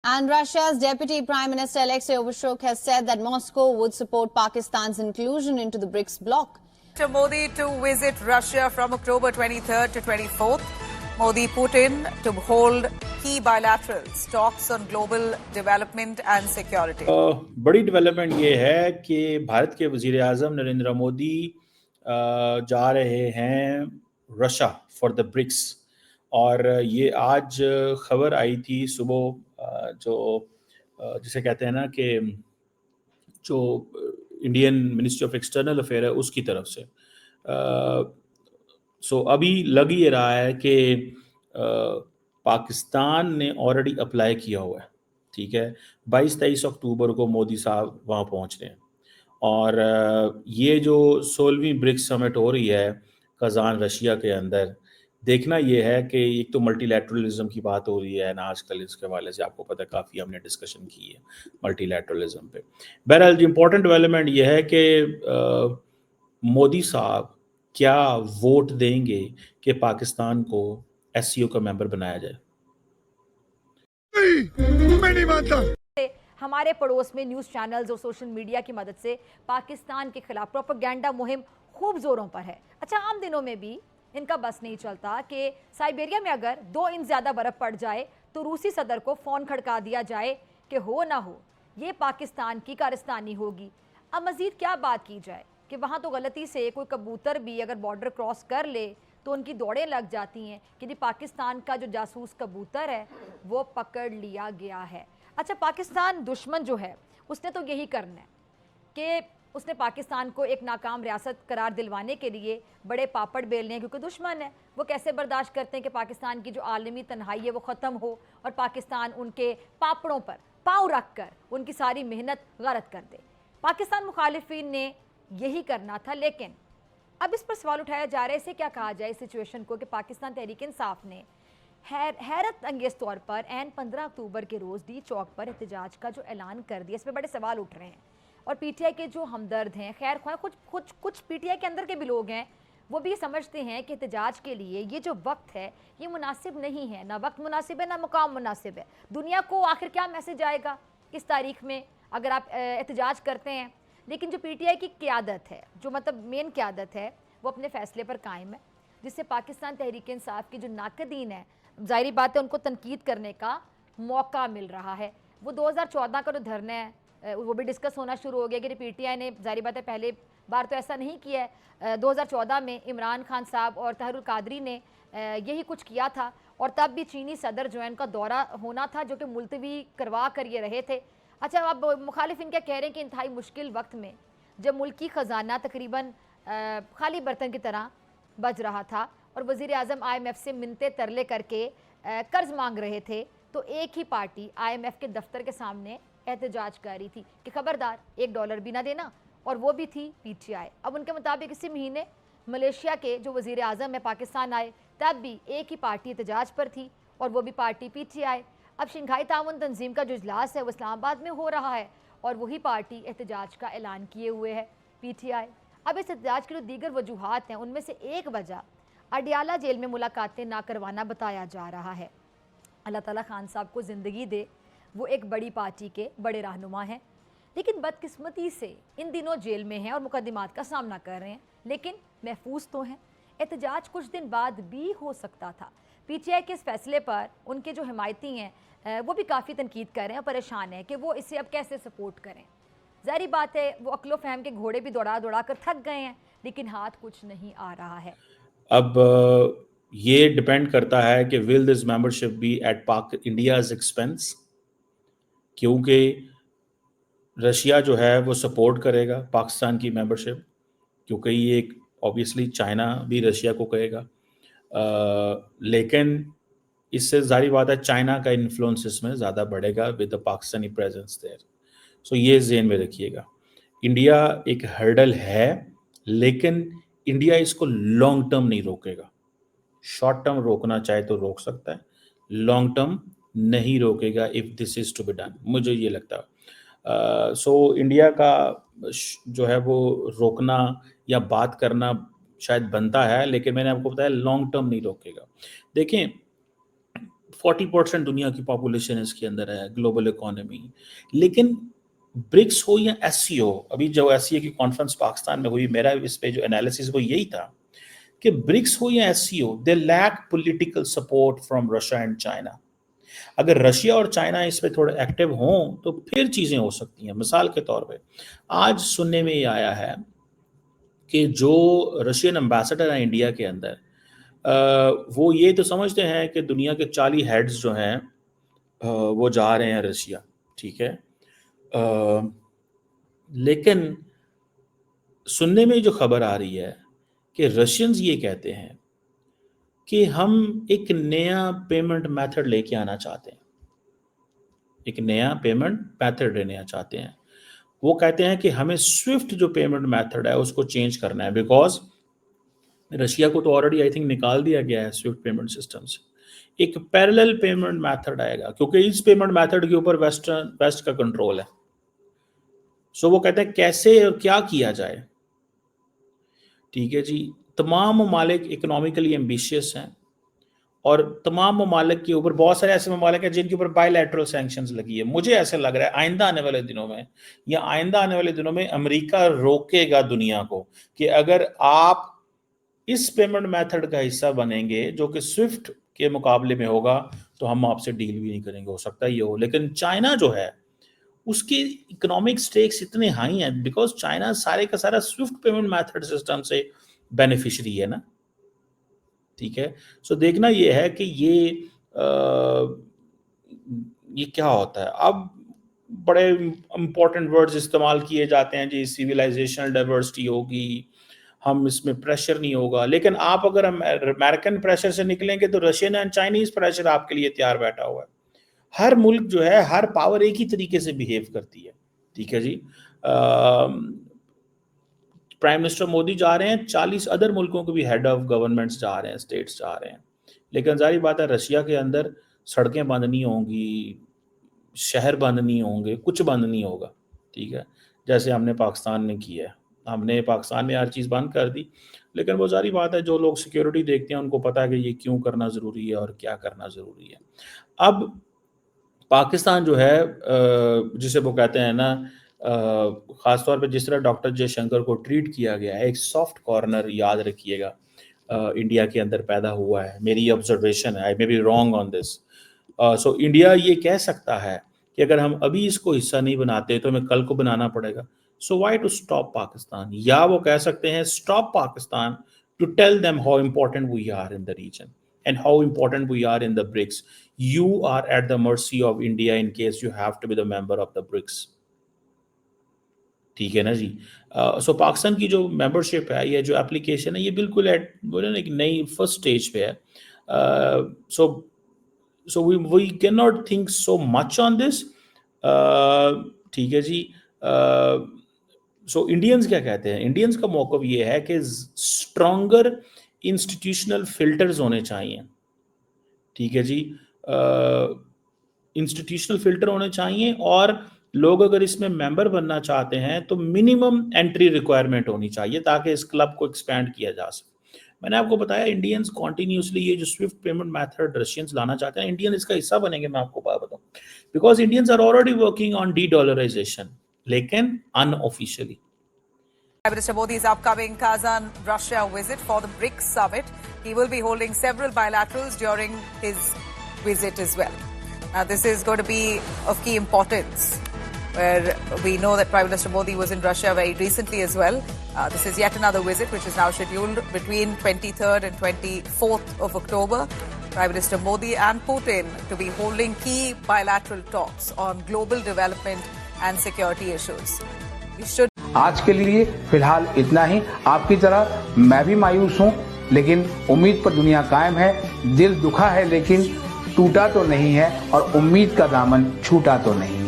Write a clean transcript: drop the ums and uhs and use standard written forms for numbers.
And Russia's Deputy Prime Minister Alexei Overshuk has said that Moscow would support Pakistan's inclusion into the BRICS bloc. To Modi to visit Russia from October 23rd to 24th. Modi Putin to hold key bilateral talks on global development and security. बड़ी development ये है कि भारत के वजीर आज़म नरेंद्र मोदी जा रहे हैं Russia for the BRICS. और ये आज खबर आई थी सुबह, जो जिसे कहते हैं ना कि जो Indian ministry of external affair है उसकी तरफ से। सो अभी लग ही रहा है कि पाकिस्तान ने ऑलरेडी अप्लाई किया हुआ है, ठीक है। 22-23 अक्टूबर को मोदी साहब वहाँ पहुँच रहे हैं। और ये जो 16वीं ब्रिक्स समिट हो रही है कजान रशिया के अंदर, देखना ये है कि एक तो मल्टीलैटरलिज्म की बात हो रही है ना आजकल, इसके हवाले से आपको पता है काफ़ी हमने डिस्कशन की है मल्टीलैटरलिज्म पे। बहरहाल इम्पोर्टेंट डेवलपमेंट ये है कि मोदी साहब क्या वोट देंगे कि पाकिस्तान को एससीओ का मेंबर बनाया जाए। मैं नहीं मानता। हमारे पड़ोस में न्यूज़ चैनल्स और सोशल मीडिया की मदद से पाकिस्तान के खिलाफ प्रोपेगेंडा मुहिम खूब जोरों पर है। अच्छा, आम दिनों में भी इनका बस नहीं चलता कि साइबेरिया में अगर 2 इंच ज़्यादा बर्फ़ पड़ जाए तो रूसी सदर को फ़ोन खड़का दिया जाए कि हो ना हो ये पाकिस्तान की कारस्तानी होगी। अब मज़ीद क्या बात की जाए कि वहाँ तो गलती से कोई कबूतर भी अगर बॉर्डर क्रॉस कर ले तो उनकी दौड़ें लग जाती हैं कि पाकिस्तान का जो जासूस कबूतर है वो पकड़ लिया गया है। अच्छा, पाकिस्तान दुश्मन जो है उसने तो यही करना है कि उसने पाकिस्तान को एक नाकाम रियासत करार दिलवाने के लिए बड़े पापड़ बेलने हैं, क्योंकि दुश्मन है। वो कैसे बर्दाश्त करते हैं कि पाकिस्तान की जो आलमी तन्हाई है वो ख़त्म हो और पाकिस्तान उनके पापड़ों पर पाँव रख कर उनकी सारी मेहनत गलत कर दे। पाकिस्तान मुखालिफिन ने यही करना था, लेकिन अब इस पर सवाल उठाया जा रहा है इसे क्या कहा जाए इस सिचुएशन को कि पाकिस्तान तहरीक इंसाफ ने हैरत अंगेज़ तौर पर एन 15 अक्टूबर के रोज़ डी चौक पर एहतजाज का जो ऐलान कर दिया, इस पर बड़े सवाल उठ रहे हैं। और पीटीआई के जो हमदर्द हैं, खैर ख्वाह कुछ पीटीआई के अंदर के भी लोग हैं, वो भी समझते हैं कि एहतजाज के लिए ये जो वक्त है ये मुनासिब नहीं है। ना वक्त मुनासिब है, ना मुकाम मुनासिब है। दुनिया को आखिर क्या मैसेज आएगा इस तारीख में अगर आप एहतजाज करते हैं। लेकिन जो पीटीआई की क़यादत है, जो मतलब मेन क़यादत है, वो अपने फ़ैसले पर कायम है, जिससे पाकिस्तान तहरीक इंसाफ की जो नाकदीन है, ज़ाहिर बात है उनको तनकीद करने का मौका मिल रहा है। वो 2014 का जो धरना है वो भी डिस्कस होना शुरू हो गया कि पीटीआई ने ज़ाहिर बात है पहले बार तो ऐसा नहीं किया है। 2014 में इमरान खान साहब और तहरुल कादरी ने यही कुछ किया था, और तब भी चीनी सदर जो है उनका दौरा होना था जो कि मुलतवी करवा कर ये रहे थे। अच्छा, अब मुखालिफ इनका कह रहे हैं कि इंतहाई मुश्किल वक्त में जब मुल्की ख़जाना तकरीबन खाली बर्तन की तरह बज रहा था और वज़ीर आज़म IMF से मिन्नतें तरले करके कर्ज मांग रहे थे, तो एक ही पार्टी IMF के दफ्तर के सामने एहतजाज कर रही थी कि खबरदार $1 भी ना देना, और वो भी थी पीटीआई। अब उनके मुताबिक इसी महीने मलेशिया के जो वज़ीर आज़म है पाकिस्तान आए, तब भी एक ही पार्टी एहतजाज पर थी और वो भी पार्टी पीटीआई। अब शंघाई ताउन तंजीम का जो इजलास है वो इस्लामाबाद में हो रहा है और वही पार्टी एहतजाज का ऐलान किए हुए है पीटीआई। अब इस एहतजाज की जो दीगर वजूहात हैं उनमें से एक वजह अडियाला जेल में मुलाकातें ना करवाना बताया जा रहा है। अल्लाह ताला खान साहब को ज़िंदगी दे, वो एक बड़ी पार्टी के बड़े रहनुमा हैं, लेकिन बदकिस्मती से इन दिनों जेल में हैं और मुकदमात का सामना कर रहे हैं, लेकिन महफूज तो हैं। एहतजाज कुछ दिन बाद भी हो सकता था। पीटीआई के इस फैसले पर उनके जो हिमायती हैं वो भी काफ़ी तनकीद कर रहे हैं और परेशान हैं कि वो इसे अब कैसे सपोर्ट करें। ज़ाहिर बात है वो अक्लो फ़हम के घोड़े भी दौड़ा दौड़ा कर थक गए हैं, लेकिन हाथ कुछ नहीं आ रहा है। अब ये डिपेंड करता है कि will this membership be at India's expense, क्योंकि रशिया जो है वो सपोर्ट करेगा पाकिस्तान की मेंबरशिप, क्योंकि ये ऑब्वियसली चाइना भी रशिया को कहेगा। लेकिन इससे जाहिर बात है चाइना का इन्फ्लुएंस इसमें ज़्यादा बढ़ेगा with the Pakistani presence there. So ये ज़हन में रखिएगा। इंडिया एक हर्डल है, लेकिन इंडिया इसको लॉन्ग टर्म नहीं रोकेगा। शॉर्ट टर्म रोकना चाहे तो रोक सकता है, लॉन्ग टर्म नहीं रोकेगा if this is to be done, मुझे ये लगता है। सो इंडिया का जो है वो रोकना या बात करना शायद बनता है, लेकिन मैंने आपको बताया लॉन्ग टर्म नहीं रोकेगा। देखें, 40% दुनिया की पॉपुलेशन इसके अंदर है, ग्लोबल इकोनॉमी। लेकिन ब्रिक्स हो या SCO, अभी जो SCO की कॉन्फ्रेंस पाकिस्तान में हुई, मेरा इस पे जो एनालिसिस वो यही था कि ब्रिक्स हो या SCO, they lack political support from Russia and China. अगर रशिया और चाइना इस पे थोड़े एक्टिव हों तो फिर चीज़ें हो सकती हैं। मिसाल के तौर पे आज सुनने में ये आया है कि जो रशियन एम्बेसडर है इंडिया के अंदर, वो ये तो समझते हैं कि दुनिया के 40 हेड्स जो हैं वो जा रहे हैं रशिया, ठीक है। लेकिन सुनने में जो खबर आ रही है कि रशियंस ये कहते हैं कि हम एक नया पेमेंट मेथड लेके आना चाहते हैं, एक नया पेमेंट मेथड लेना चाहते हैं। वो कहते हैं कि हमें स्विफ्ट जो पेमेंट मेथड है उसको चेंज करना है, बिकॉज रशिया को तो ऑलरेडी आई थिंक निकाल दिया गया है स्विफ्ट पेमेंट सिस्टम से। एक पैरेलल पेमेंट मेथड आएगा, क्योंकि इस पेमेंट मेथड के ऊपर वेस्ट का कंट्रोल है। सो वो कहते हैं कैसे और क्या किया जाए, ठीक है जी। तमाम ममालिक इकोनॉमिकली एम्बिशियस हैं और तमाम ममालिक के ऊपर, बहुत सारे ऐसे ममालिक हैं जिनके ऊपर बायलैटरल सैंक्शंस लगी है। मुझे ऐसे लग रहा है आइंदा आने वाले दिनों में अमेरिका रोकेगा दुनिया को कि अगर आप इस पेमेंट मेथड का हिस्सा बनेंगे जो कि स्विफ्ट के मुकाबले में होगा तो हम आपसे डील भी नहीं करेंगे। हो सकता है ये हो, लेकिन चाइना जो है उसके इकोनॉमिक स्टेक्स इतने हाई हैं बिकॉज चाइना सारे का सारा स्विफ्ट पेमेंट मेथड सिस्टम से बेनिफिशियरी है ना, ठीक है। सो देखना ये है कि ये क्या होता है। अब बड़े इंपॉर्टेंट वर्ड्स इस्तेमाल किए जाते हैं जी, सिविलाइजेशनल डाइवर्सिटी होगी, हम इसमें प्रेशर नहीं होगा। लेकिन आप अगर अमेरिकन प्रेशर से निकलेंगे तो रशियन एंड चाइनीज प्रेशर आपके लिए तैयार बैठा हुआ है। हर मुल्क जो है, हर पावर एक ही तरीके से बिहेव करती है, ठीक है जी। प्राइम मिनिस्टर मोदी जा रहे हैं, 40 अदर मुल्कों के भी हेड ऑफ गवर्नमेंट्स जा रहे हैं, स्टेट्स जा रहे हैं। लेकिन जाहिर बात है रशिया के अंदर सड़कें बंद नहीं होंगी, शहर बंद नहीं होंगे, कुछ बंद नहीं होगा, ठीक है। जैसे हमने पाकिस्तान में किया है, हमने पाकिस्तान में हर चीज़ बंद कर दी। लेकिन वो जारी बात है, जो लोग सिक्योरिटी देखते हैं उनको पता है कि ये क्यों करना ज़रूरी है और क्या करना ज़रूरी है। अब पाकिस्तान जो है, जिसे वो कहते हैं ना, ख़ासतौर पे जिस तरह डॉक्टर जयशंकर को ट्रीट किया गया है, एक सॉफ्ट कॉर्नर याद रखिएगा इंडिया के अंदर पैदा हुआ है। मेरी ऑब्जर्वेशन है, I may be wrong on this. So India ये कह सकता है कि अगर हम अभी इसको हिस्सा नहीं बनाते तो हमें कल को बनाना पड़ेगा। So why to stop Pakistan, या वो कह सकते हैं stop Pakistan to tell them how important we are in the region and how important we are in the BRICS. You are at the mercy of India in case you have to be the member of the BRICS. ठीक है ना जी। सो पाकिस्तान की जो membership है, ये जो application है, ये बिल्कुल एक नई फर्स्ट स्टेज पे है। So we can not think so much on this, ठीक है जी। सो इंडियंस क्या कहते हैं? इंडियंस का मौक़िफ़ ये है कि स्ट्रॉन्गर इंस्टीट्यूशनल फिल्टर्स होने चाहिए, ठीक है जी। इंस्टीट्यूशनल फिल्टर होने चाहिए और लोग अगर इसमें मेंबर बनना चाहते हैं तो मिनिमम एंट्री रिक्वायरमेंट होनी चाहिए ताकि इस क्लब को एक्सपैंड किया जा सके। मैंने आपको बताया इंडियंस कॉन्टीन्यूसली ये जो स्विफ्ट पेमेंट मेथड रशियंस लाना चाहते हैं, इंडियन इसका हिस्सा बनेंगे। मैं आपको बात बताऊं, because Indians are already working on dedollarisation, लेकिन unofficially. Prime Minister Modi's upcoming Kazan, Russia visit for the BRICS summit. He will be holding several bilaterals during his visit as well. Now, this is going to be of key importance, where we know that Prime Minister Modi was in Russia very recently as well. This is yet another visit which is now scheduled between 23rd and 24th of October. Prime Minister Modi and Putin to be holding key bilateral talks on global development and security issues. We should आज के लिए फिलहाल इतना ही। आपकी तरह मैं भी मायूस हूँ, लेकिन उम्मीद पर दुनिया कायम है। दिल दुखा है लेकिन टूटा तो नहीं है और उम्मीद का दामन छूटा तो नहीं।